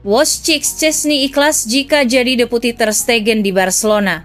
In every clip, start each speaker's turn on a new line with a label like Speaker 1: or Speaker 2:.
Speaker 1: Wojciech Szczęsny ikhlas jika jadi deputi Ter Stegen di Barcelona.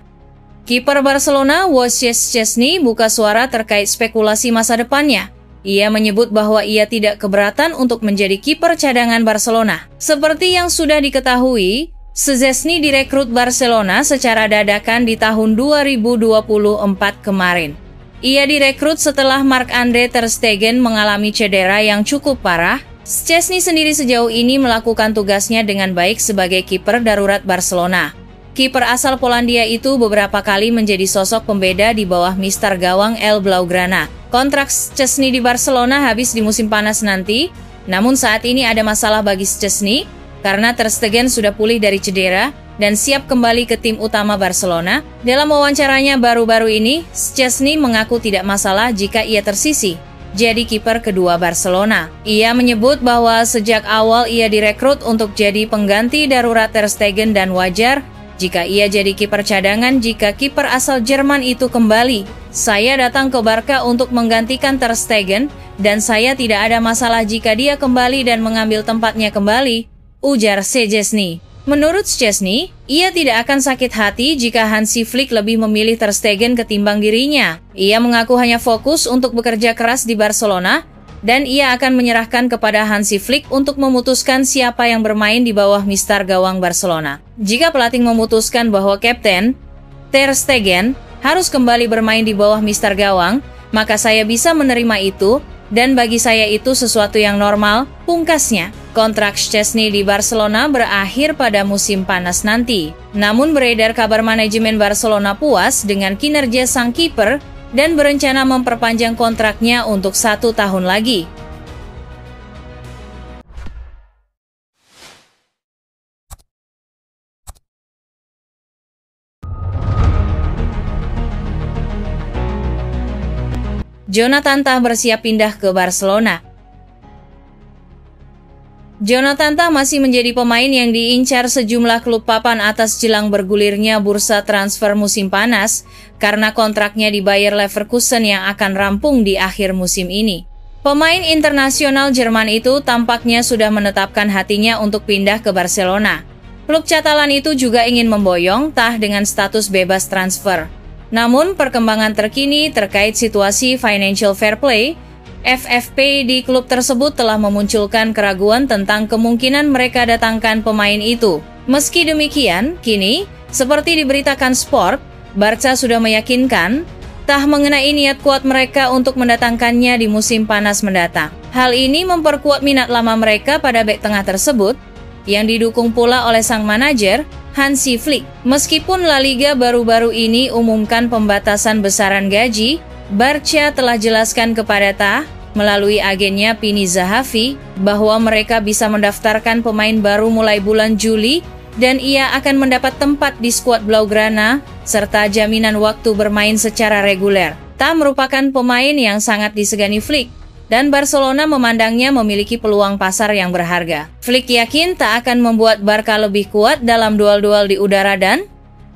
Speaker 1: Kiper Barcelona Wojciech Szczęsny buka suara terkait spekulasi masa depannya. Ia menyebut bahwa ia tidak keberatan untuk menjadi kiper cadangan Barcelona. Seperti yang sudah diketahui, Szczęsny direkrut Barcelona secara dadakan di tahun 2024 kemarin. Ia direkrut setelah Marc-Andre Ter Stegen mengalami cedera yang cukup parah. Szczęsny sendiri sejauh ini melakukan tugasnya dengan baik sebagai kiper darurat Barcelona. Kiper asal Polandia itu beberapa kali menjadi sosok pembeda di bawah mister gawang El Blaugrana. Kontrak Szczęsny di Barcelona habis di musim panas nanti, namun saat ini ada masalah bagi Szczęsny karena Ter Stegen sudah pulih dari cedera dan siap kembali ke tim utama Barcelona. Dalam wawancaranya baru-baru ini, Szczęsny mengaku tidak masalah jika ia tersisih jadi kiper kedua Barcelona. Ia menyebut bahwa sejak awal ia direkrut untuk jadi pengganti darurat Ter Stegen dan wajar jika ia jadi kiper cadangan jika kiper asal Jerman itu kembali. Saya datang ke Barca untuk menggantikan Ter Stegen dan saya tidak ada masalah jika dia kembali dan mengambil tempatnya kembali, ujar Szczęsny. Menurut Szczęsny, ia tidak akan sakit hati jika Hansi Flick lebih memilih Ter Stegen ketimbang dirinya. Ia mengaku hanya fokus untuk bekerja keras di Barcelona, dan ia akan menyerahkan kepada Hansi Flick untuk memutuskan siapa yang bermain di bawah mister gawang Barcelona. Jika pelatih memutuskan bahwa Kapten Ter Stegen harus kembali bermain di bawah mister gawang, maka saya bisa menerima itu, dan bagi saya itu sesuatu yang normal, pungkasnya. Kontrak Szczęsny di Barcelona berakhir pada musim panas nanti. Namun beredar kabar manajemen Barcelona puas dengan kinerja sang kiper dan berencana memperpanjang kontraknya untuk 1 tahun lagi. Jonathan Tah bersiap pindah ke Barcelona. Jonathan Tah masih menjadi pemain yang diincar sejumlah klub papan atas jelang bergulirnya bursa transfer musim panas karena kontraknya di Bayer Leverkusen yang akan rampung di akhir musim ini. Pemain internasional Jerman itu tampaknya sudah menetapkan hatinya untuk pindah ke Barcelona. Klub Catalan itu juga ingin memboyong Tah dengan status bebas transfer. Namun perkembangan terkini terkait situasi financial fair play FFP di klub tersebut telah memunculkan keraguan tentang kemungkinan mereka datangkan pemain itu. Meski demikian, kini, seperti diberitakan Sport, Barca sudah meyakinkan Tah mengenai niat kuat mereka untuk mendatangkannya di musim panas mendatang. Hal ini memperkuat minat lama mereka pada bek tengah tersebut, yang didukung pula oleh sang manajer, Hansi Flick. Meskipun La Liga baru-baru ini umumkan pembatasan besaran gaji, Barca telah jelaskan kepada Tah melalui agennya Pini Zahavi bahwa mereka bisa mendaftarkan pemain baru mulai bulan Juli dan ia akan mendapat tempat di skuad Blaugrana serta jaminan waktu bermain secara reguler. Tah merupakan pemain yang sangat disegani Flick dan Barcelona memandangnya memiliki peluang pasar yang berharga. Flick yakin tak akan membuat Barca lebih kuat dalam duel-duel di udara dan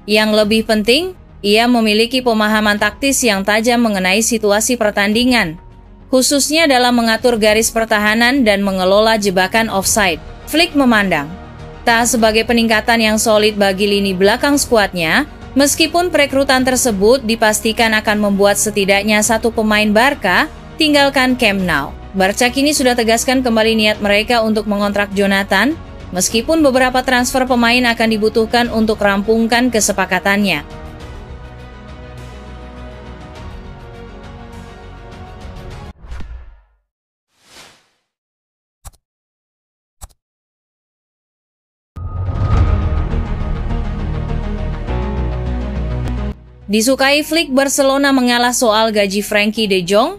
Speaker 1: yang lebih penting, ia memiliki pemahaman taktis yang tajam mengenai situasi pertandingan, khususnya dalam mengatur garis pertahanan dan mengelola jebakan offside. Flick memandang Tah sebagai peningkatan yang solid bagi lini belakang skuadnya, meskipun perekrutan tersebut dipastikan akan membuat setidaknya 1 pemain Barca tinggalkan Camp Nou. Barca kini sudah tegaskan kembali niat mereka untuk mengontrak Jonathan, meskipun beberapa transfer pemain akan dibutuhkan untuk rampungkan kesepakatannya. Disukai Flick, Barcelona mengalah soal gaji Frenkie de Jong.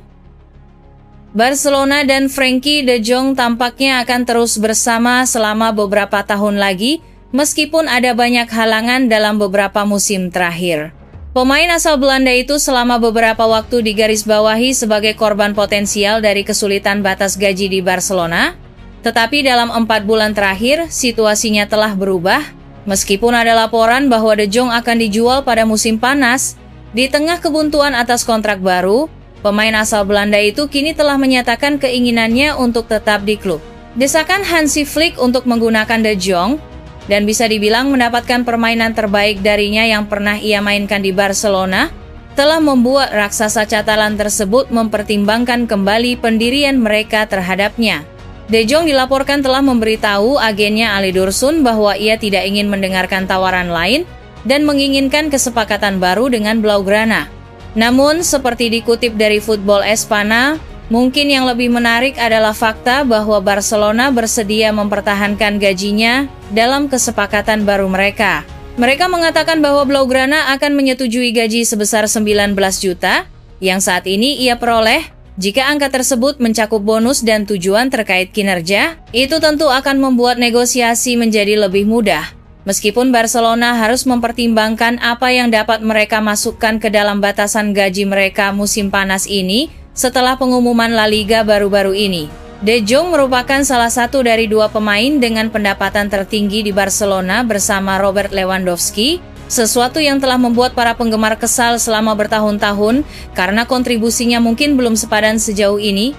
Speaker 1: Barcelona dan Frenkie de Jong tampaknya akan terus bersama selama beberapa tahun lagi, meskipun ada banyak halangan dalam beberapa musim terakhir. Pemain asal Belanda itu selama beberapa waktu digarisbawahi sebagai korban potensial dari kesulitan batas gaji di Barcelona, tetapi dalam 4 bulan terakhir situasinya telah berubah. Meskipun ada laporan bahwa De Jong akan dijual pada musim panas, di tengah kebuntuan atas kontrak baru, pemain asal Belanda itu kini telah menyatakan keinginannya untuk tetap di klub. Desakan Hansi Flick untuk menggunakan De Jong, dan bisa dibilang mendapatkan permainan terbaik darinya yang pernah ia mainkan di Barcelona, telah membuat raksasa Catalan tersebut mempertimbangkan kembali pendirian mereka terhadapnya. De Jong dilaporkan telah memberitahu agennya Ali Dursun bahwa ia tidak ingin mendengarkan tawaran lain dan menginginkan kesepakatan baru dengan Blaugrana. Namun, seperti dikutip dari Football Espana, mungkin yang lebih menarik adalah fakta bahwa Barcelona bersedia mempertahankan gajinya dalam kesepakatan baru mereka. Mereka mengatakan bahwa Blaugrana akan menyetujui gaji sebesar 19 juta yang saat ini ia peroleh. Jika angka tersebut mencakup bonus dan tujuan terkait kinerja, itu tentu akan membuat negosiasi menjadi lebih mudah. Meskipun Barcelona harus mempertimbangkan apa yang dapat mereka masukkan ke dalam batasan gaji mereka musim panas ini setelah pengumuman La Liga baru-baru ini. De Jong merupakan salah satu dari dua pemain dengan pendapatan tertinggi di Barcelona bersama Robert Lewandowski, sesuatu yang telah membuat para penggemar kesal selama bertahun-tahun karena kontribusinya mungkin belum sepadan sejauh ini.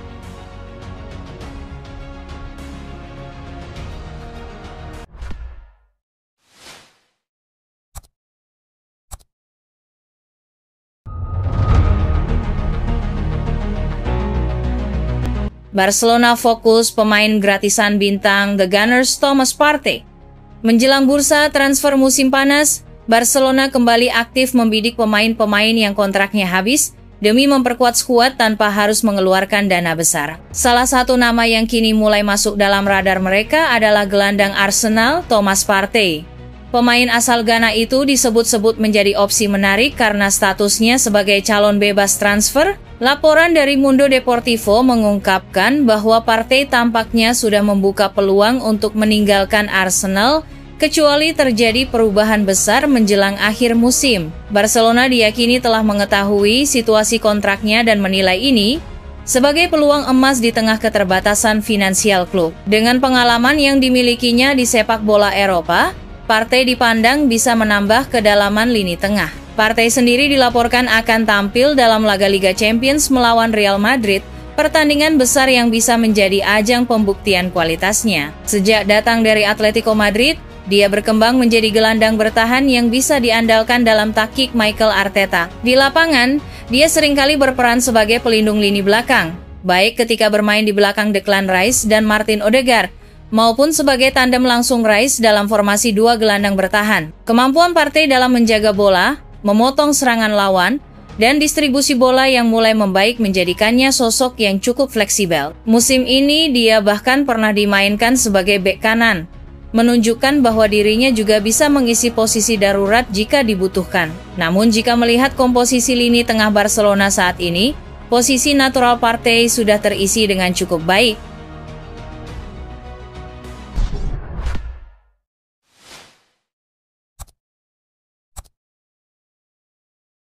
Speaker 1: Barcelona fokus pemain gratisan bintang The Gunners Thomas Partey. Menjelang bursa transfer musim panas, Barcelona kembali aktif membidik pemain-pemain yang kontraknya habis demi memperkuat skuad tanpa harus mengeluarkan dana besar. Salah satu nama yang kini mulai masuk dalam radar mereka adalah gelandang Arsenal Thomas Partey. Pemain asal Ghana itu disebut-sebut menjadi opsi menarik karena statusnya sebagai calon bebas transfer. Laporan dari Mundo Deportivo mengungkapkan bahwa Partey tampaknya sudah membuka peluang untuk meninggalkan Arsenal, kecuali terjadi perubahan besar menjelang akhir musim. Barcelona diyakini telah mengetahui situasi kontraknya dan menilai ini sebagai peluang emas di tengah keterbatasan finansial klub. Dengan pengalaman yang dimilikinya di sepak bola Eropa, Partey dipandang bisa menambah kedalaman lini tengah. Partey sendiri dilaporkan akan tampil dalam laga Liga Champions melawan Real Madrid, pertandingan besar yang bisa menjadi ajang pembuktian kualitasnya. Sejak datang dari Atletico Madrid, dia berkembang menjadi gelandang bertahan yang bisa diandalkan dalam taktik Mikel Arteta. Di lapangan, dia seringkali berperan sebagai pelindung lini belakang, baik ketika bermain di belakang Declan Rice dan Martin Odegaard, maupun sebagai tandem langsung Rice dalam formasi dua gelandang bertahan. Kemampuan Partey dalam menjaga bola, memotong serangan lawan, dan distribusi bola yang mulai membaik menjadikannya sosok yang cukup fleksibel. Musim ini dia bahkan pernah dimainkan sebagai bek kanan, menunjukkan bahwa dirinya juga bisa mengisi posisi darurat jika dibutuhkan. Namun jika melihat komposisi lini tengah Barcelona saat ini, posisi natural Partey sudah terisi dengan cukup baik.